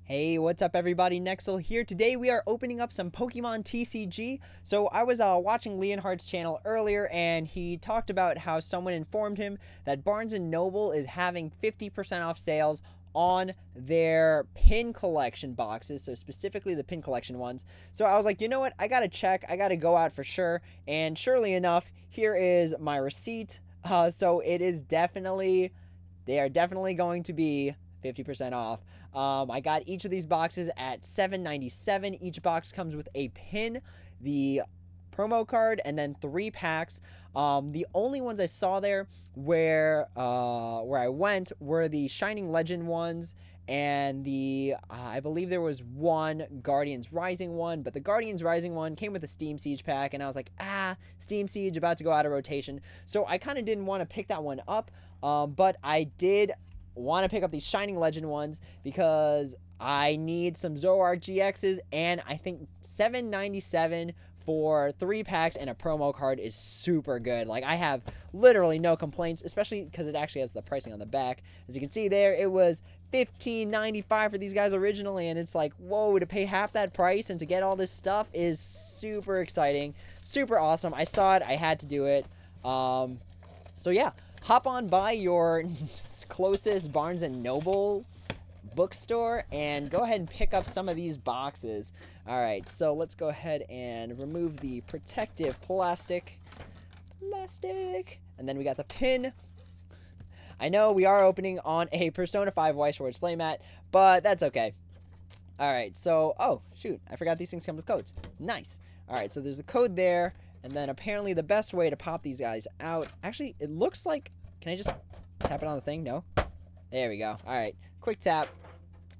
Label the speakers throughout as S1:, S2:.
S1: Hey, what's up everybody? Nexel here. Today we are opening up some Pokemon TCG. So I was watching Leonhardt's channel earlier and he talked about how someone informed him that Barnes & Noble is having 50% off sales on their pin collection boxes, so specifically the pin collection ones. So I was like, you know what? I gotta check. I gotta go out for sure. And surely enough, here is my receipt. So it is definitely, they are definitely going to be 50% off. I got each of these boxes at $7.97. Each box comes with a pin, the promo card, and then 3 packs. The only ones I saw there where I went were the Shining Legend ones and the I believe there was one Guardians Rising one, but the Guardians Rising one came with a Steam Siege pack, and I was like, Steam Siege about to go out of rotation, so I kind of didn't want to pick that one up. But I did want to pick up these Shining Legend ones because I need some Zoroark GXs, and I think $7.97 for 3 packs and a promo card is super good. Like, I have literally no complaints, especially because it actually has the pricing on the back. As you can see there, it was $15.95 for these guys originally, and it's like, whoa, to pay half that price and to get all this stuff is super exciting, super awesome. I saw it, I had to do it. So yeah, hop on by your closest Barnes & Noble bookstore and go ahead and pick up some of these boxes. All right, so let's go ahead and remove the protective plastic, and then we got the pin. I know we are opening on a Persona 5 Weiss Schwartz playmat, but that's okay. All right, so, oh, shoot, I forgot these things come with codes. Nice. All right, so there's a code there, and then apparently the best way to pop these guys out, actually, it looks like, can I just tap it on the thing? No? There we go. All right, quick tap.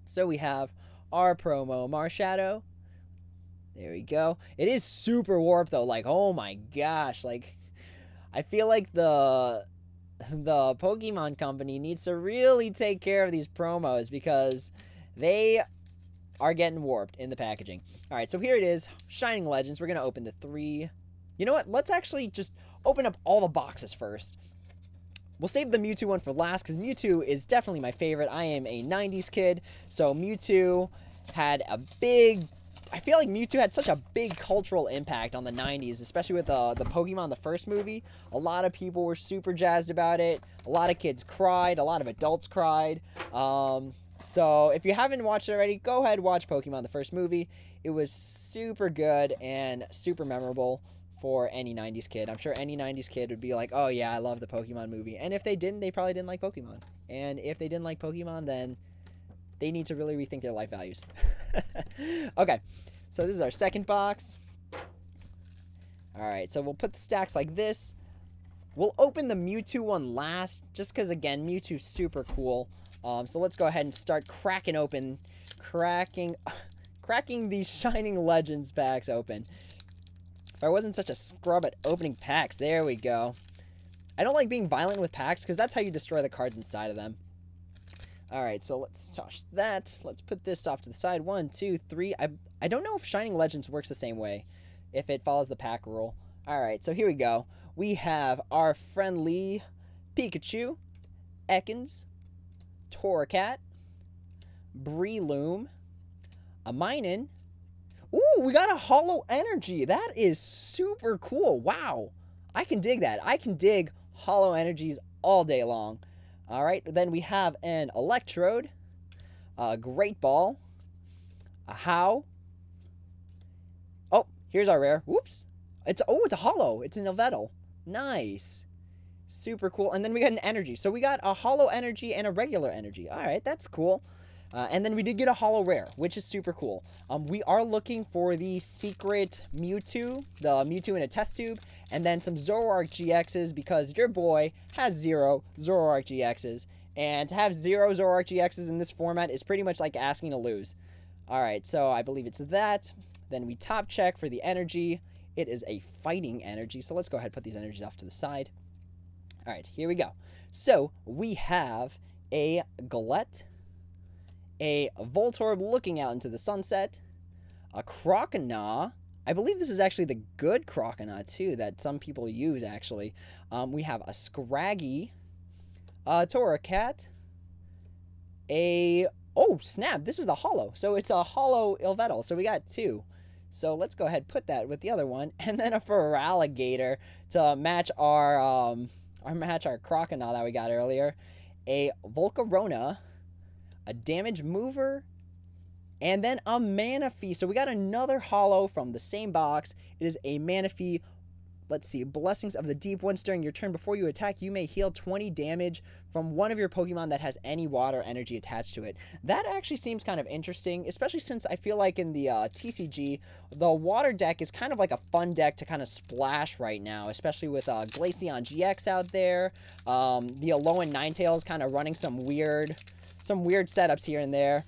S1: So we have our promo Marshadow. There we go. It is super warped, though. Like, oh my gosh. Like, I feel like the Pokemon Company needs to really take care of these promos because they are getting warped in the packaging. All right, so here it is. Shining Legends. We're going to open the 3. You know what? Let's actually just open up all the boxes first. We'll save the Mewtwo one for last because Mewtwo is definitely my favorite. I am a 90s kid, so Mewtwo had a big... I feel like Mewtwo had such a big cultural impact on the 90s, especially with the Pokemon, the first movie. A lot of people were super jazzed about it. A lot of kids cried. A lot of adults cried. So if you haven't watched it already, go ahead and watch Pokemon, the first movie. It was super good and super memorable for any 90s kid. I'm sure any 90s kid would be like, oh yeah, I love the Pokemon movie. And if they didn't, they probably didn't like Pokemon. And if they didn't like Pokemon, then they need to really rethink their life values. Okay, so this is our second box. Alright, so we'll put the stacks like this. We'll open the Mewtwo one last, just because, again, Mewtwo's super cool. So let's go ahead and start cracking these Shining Legends packs open. If I wasn't such a scrub at opening packs. There we go. I don't like being violent with packs because that's how you destroy the cards inside of them. Alright, so let's toss that. Let's put this off to the side. 1, 2, 3. I don't know if Shining Legends works the same way, if it follows the pack rule. Alright, so here we go. We have our friendly Pikachu, Ekans, Torracat, Breloom, a Minun. Ooh, we got a Hollow Energy. That is super cool. Wow. I can dig that. I can dig Hollow Energies all day long. All right, then we have an Electrode, a Great Ball, a How. Oh, here's our rare. Whoops. It's a Hollow. It's an Yveltal. Nice. Super cool. And then we got an Energy. So we got a Hollow Energy and a regular Energy. All right, that's cool. And then we did get a Hollow Rare, which is super cool. We are looking for the secret Mewtwo, the Mewtwo in a test tube, and then some Zoroark GXs because your boy has 0 Zoroark GXs. And to have 0 Zoroark GXs in this format is pretty much like asking to lose. Alright, so I believe it's that. Then we top check for the energy. It is a fighting energy, so let's go ahead and put these energies off to the side. Alright, here we go. So we have a Galette, a Voltorb looking out into the sunset, a Croconaw. I believe this is actually the good Croconaw, too, that some people use, actually. We have a Scraggy, a Torracat, a Oh, snap. This is the holo. So it's a holo Ilvetal. So we got 2. So let's go ahead and put that with the other one. And then a Feraligatr to match our Crocodile that we got earlier. A Volcarona, a Damage Mover, and then a Manaphy. So we got another holo from the same box. It is a Manaphy. Let's see. Blessings of the Deep. Once during your turn before you attack, you may heal 20 damage from one of your Pokemon that has any water energy attached to it. That actually seems kind of interesting, especially since I feel like in the TCG, the water deck is kind of like a fun deck to kind of splash right now, especially with Glaceon GX out there. The Alolan Ninetales kind of running some weird setups here and there.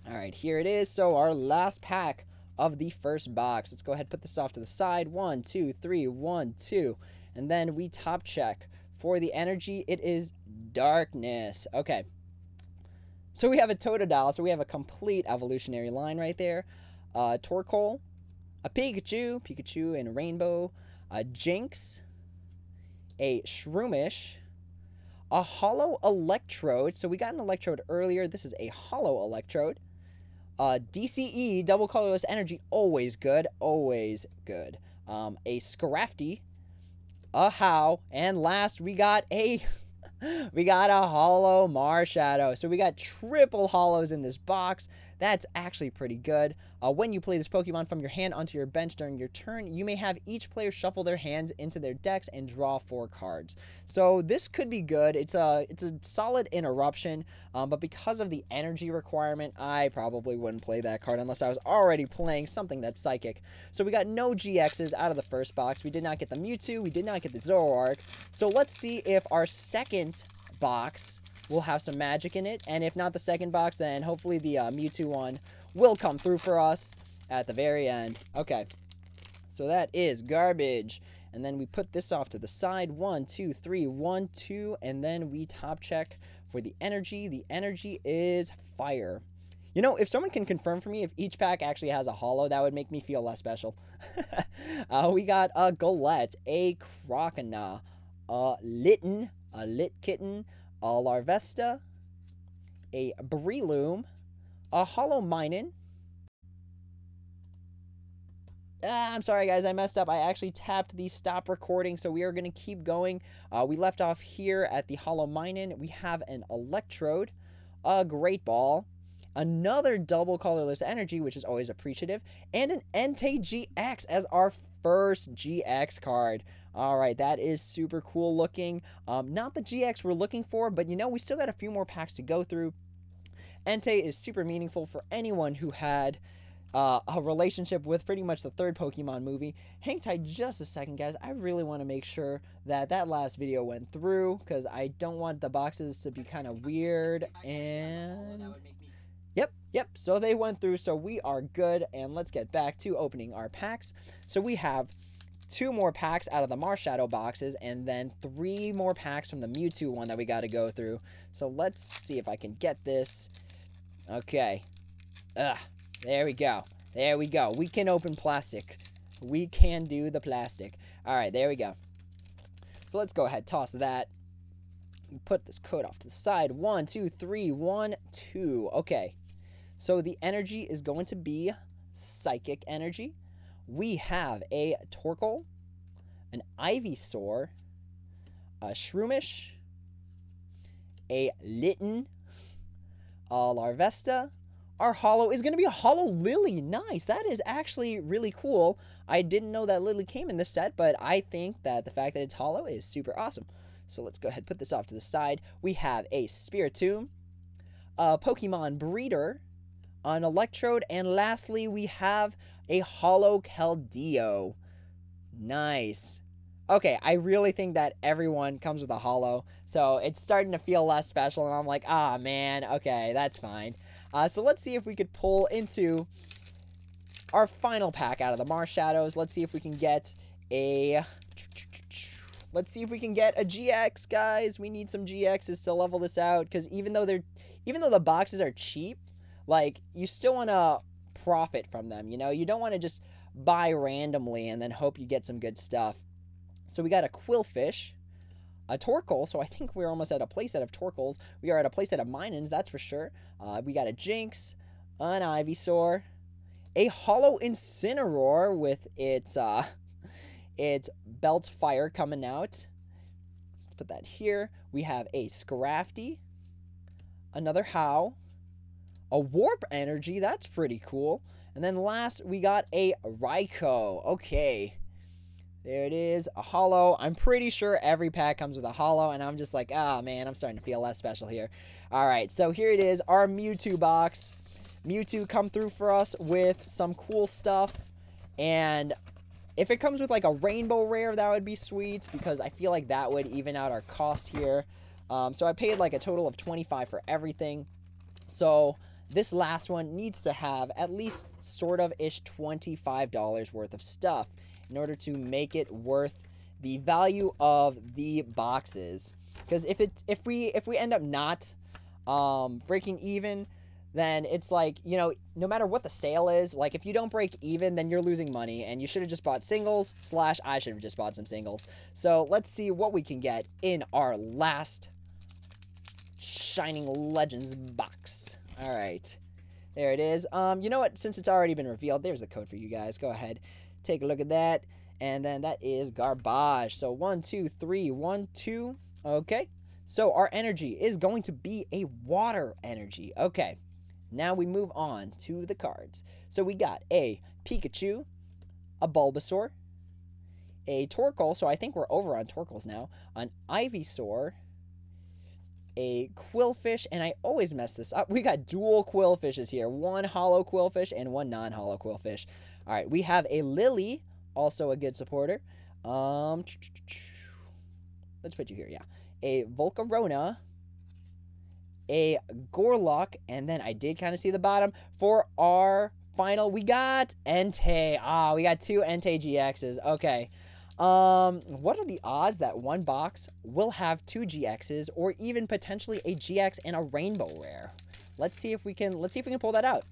S1: All right, here it is. So our last pack of the first box. Let's go ahead and put this off to the side. 1, 2, 3, 1, 2. And then we top check. For the energy, it is darkness. Okay. So we have a Totodile. So we have a complete evolutionary line right there. Torkoal, a Pikachu and Rainbow, a Jinx, a Shroomish, a Holo Electrode. So we got an Electrode earlier. This is a Holo Electrode. DCE, double colorless energy, always good, always good. A Scrafty, a How, and last we got a holo Marshadow. So we got triple holos in this box. That's actually pretty good. When you play this Pokemon from your hand onto your bench during your turn, you may have each player shuffle their hands into their decks and draw 4 cards. So this could be good. It's a solid interruption, but because of the energy requirement, I probably wouldn't play that card unless I was already playing something that's psychic. So we got no GXs out of the first box. We did not get the Mewtwo. We did not get the Zoroark. So let's see if our second box will have some magic in it, and if not the second box, then hopefully the Mewtwo one will come through for us at the very end. Okay, so that is garbage, and then we put this off to the side. 1, 2, 3, 1, 2, and then we top check for the energy. The energy is fire. You know, if someone can confirm for me if each pack actually has a holo, that would make me feel less special. We got a Golett, a Crocodile, a Litten, a Litkitten, a Larvesta, a Breloom, a Holo Minun. I'm sorry, guys, I messed up. I actually tapped the stop recording, so we are going to keep going. We left off here at the Holo Minun. We have an Electrode, a Great Ball, another double colorless energy, which is always appreciative, and an Entei GX as our first GX card. All right, that is super cool looking. Not the GX we're looking for, but you know, we still got a few more packs to go through. Entei is super meaningful for anyone who had a relationship with pretty much the third Pokemon movie. Hang tight just a second, guys. I really want to make sure that that last video went through, because I don't want the boxes to be kind of weird. And yep, so they went through, so we are good. And let's get back to opening our packs. So we have 2 more packs out of the Marshadow boxes, and then 3 more packs from the Mewtwo one that we got to go through. So let's see if I can get this. Okay. There we go. There we go. We can open plastic. We can do the plastic. All right, there we go. So let's go ahead, toss that. Put this code off to the side. 1, 2, 3, 1, 2. Okay. So the energy is going to be psychic energy. We have a Torkoal, an Ivysaur, a Shroomish, a Litten, a Larvesta. Our holo is going to be a Holo Lily. Nice. That is actually really cool. I didn't know that Lily came in this set, but I think that the fact that it's holo is super awesome. So let's go ahead and put this off to the side. We have a Spiritomb, a Pokemon Breeder, an Electrode, and lastly, we have a Holo Keldeo. Nice. Okay, I really think that everyone comes with a holo, so it's starting to feel less special, and I'm like, ah, man, okay, that's fine. So let's see if we could pull into our final pack out of the Marshadows. Let's see if we can get a... Let's see if we can get a GX, guys. We need some GXs to level this out, because even though the boxes are cheap, like, you still want to profit from them, you know? You don't want to just buy randomly and then hope you get some good stuff. So we got a Quillfish, a Torkoal, so I think we're almost at a playset of Torkoals. We are at a playset of Minans, that's for sure. We got a Jinx, an Ivysaur, a Hollow Incineroar with its belt fire coming out. Let's put that here. We have a Scrafty, another How, a Warp Energy, that's pretty cool. And then last, we got a Raikou. Okay. There it is, a holo. I'm pretty sure every pack comes with a holo, and I'm just like, ah, man, I'm starting to feel less special here. All right, so here it is, our Mewtwo box. Mewtwo come through for us with some cool stuff, and if it comes with like a rainbow rare, that would be sweet, because I feel like that would even out our cost here. So I paid like a total of $25 for everything. So this last one needs to have at least sort of ish $25 worth of stuff in order to make it worth the value of the boxes. Because if we end up not breaking even, then it's like, you know, no matter what the sale is, like if you don't break even, then you're losing money, and you should have just bought singles / I should have just bought some singles. So let's see what we can get in our last Shining Legends box. All right, there it is. You know what, since it's already been revealed, there's the code for you guys. Go ahead, take a look at that. And then that is garbage. So 1, 2, 3, 1, 2. Okay. So our energy is going to be a water energy. Okay. Now we move on to the cards. So we got a Pikachu, a Bulbasaur, a Torkoal. So I think we're over on Torkoals now. An Ivysaur, a Quillfish, and I always mess this up. We got dual Quillfishes here. One holo Quillfish and one non-holo Quillfish. All right. We have a Lily, also a good supporter. Let's put you here, yeah. A Volcarona, a Gorlok, and then I did kind of see the bottom. For our final, we got Entei. Ah, we got 2 Entei GXs. Okay. What are the odds that one box will have 2 GXs, or even potentially a GX and a rainbow rare? Let's see if we can pull that out.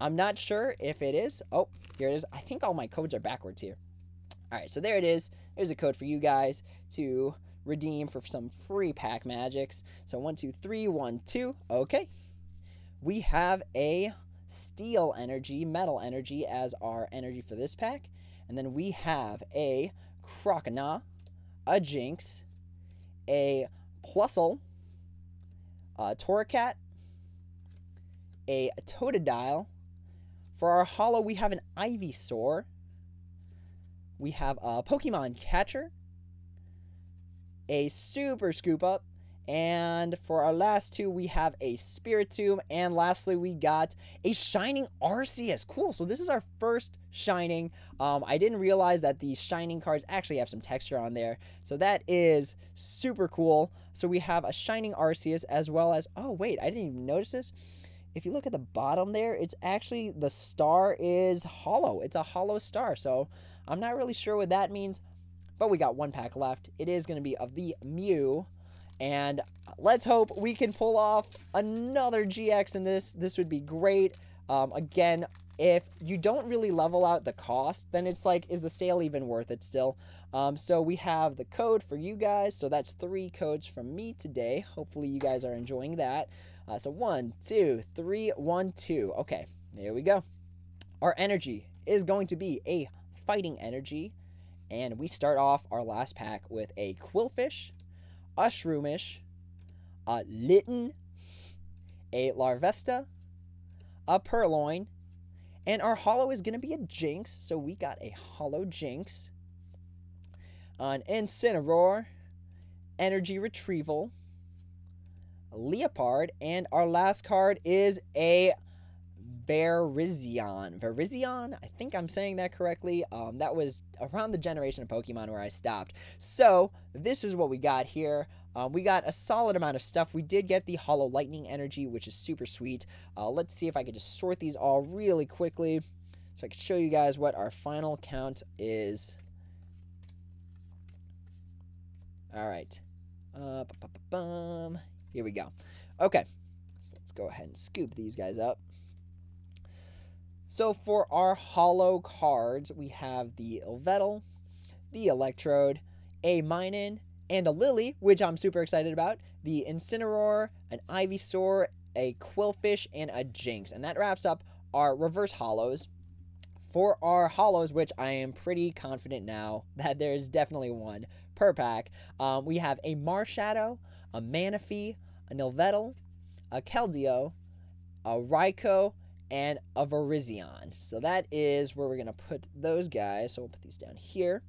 S1: I'm not sure if it is. Oh, here it is. I think all my codes are backwards here. All right, so there it is. There's a code for you guys to redeem for some free pack magics. So 1, 2, 3, 1, 2. Okay. We have a Steel Energy, Metal Energy as our energy for this pack. And then we have a Croconaw, a Jinx, a Plusle, a Torracat, a Totodile. For our holo, we have an Ivysaur. We have a Pokemon Catcher, a Super Scoop Up, and for our last 2, we have a Spiritomb, and lastly, we got a Shining Arceus. Cool, so this is our first Shining. I didn't realize that the Shining cards actually have some texture on there, so that is super cool. So we have a Shining Arceus as well as, oh wait, I didn't even notice this. If you look at the bottom there, it's actually, the star is hollow. It's a hollow star, so I'm not really sure what that means, but we got 1 pack left. It is going to be of the Mew, and let's hope we can pull off another GX in this. This would be great. Again, if you don't really level out the cost, then it's like, is the sale even worth it still? So we have the code for you guys. So that's 3 codes from me today. Hopefully you guys are enjoying that. So 1, 2, 3, 1, 2. Okay, there we go. Our energy is going to be a fighting energy, and we start off our last pack with a Quillfish, a Shroomish, a Litten, a Larvesta, a Purloin, and our holo is going to be a Jinx, so we got a holo Jinx, an Incineroar, Energy Retrieval, a Leopard, and our last card is a Verizion. Verizion? I think I'm saying that correctly. That was around the generation of Pokemon where I stopped. So, this is what we got here. We got a solid amount of stuff. We did get the Holo Lightning Energy, which is super sweet. Let's see if I can just sort these all really quickly so I can show you guys what our final count is. Alright. Here we go. Okay. So let's go ahead and scoop these guys up. So for our holo cards, we have the Yveltal, the Electrode, a Minun, and a Lily, which I'm super excited about, the Incineroar, an Ivysaur, a Quillfish, and a Jinx. And that wraps up our reverse holos. For our holos, which I am pretty confident now that there is definitely one per pack, we have a Marshadow, a Manaphy, a Nilvettel, a Keldeo, a Raikou, and a Virizion. So that is where we're going to put those guys. So we'll put these down here.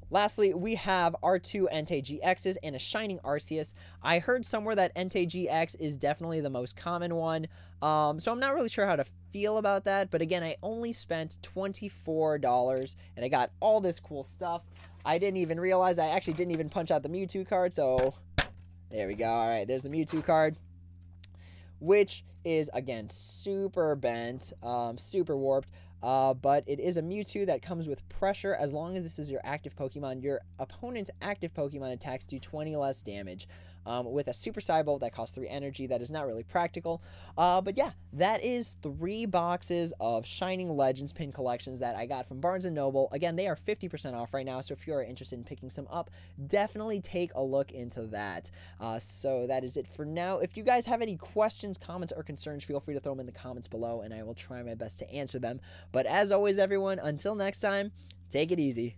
S1: Lastly, we have our two NTGXs and a Shining Arceus. I heard somewhere that NTGX is definitely the most common one, so I'm not really sure how to feel about that. But again, I only spent $24, and I got all this cool stuff. I didn't even realize I actually didn't even punch out the Mewtwo card, so there we go. All right, there's the Mewtwo card, which is, again, super bent, super warped. But it is a Mewtwo that comes with pressure. As long as this is your active Pokemon, your opponent's active Pokemon attacks do 20 less damage. With a Super Cybo that costs 3 energy. That is not really practical. But yeah, that is 3 boxes of Shining Legends pin collections that I got from Barnes & Noble. Again, they are 50% off right now, so if you are interested in picking some up, definitely take a look into that. So that is it for now. If you guys have any questions, comments, or concerns, feel free to throw them in the comments below, and I will try my best to answer them. But as always, everyone, until next time, take it easy.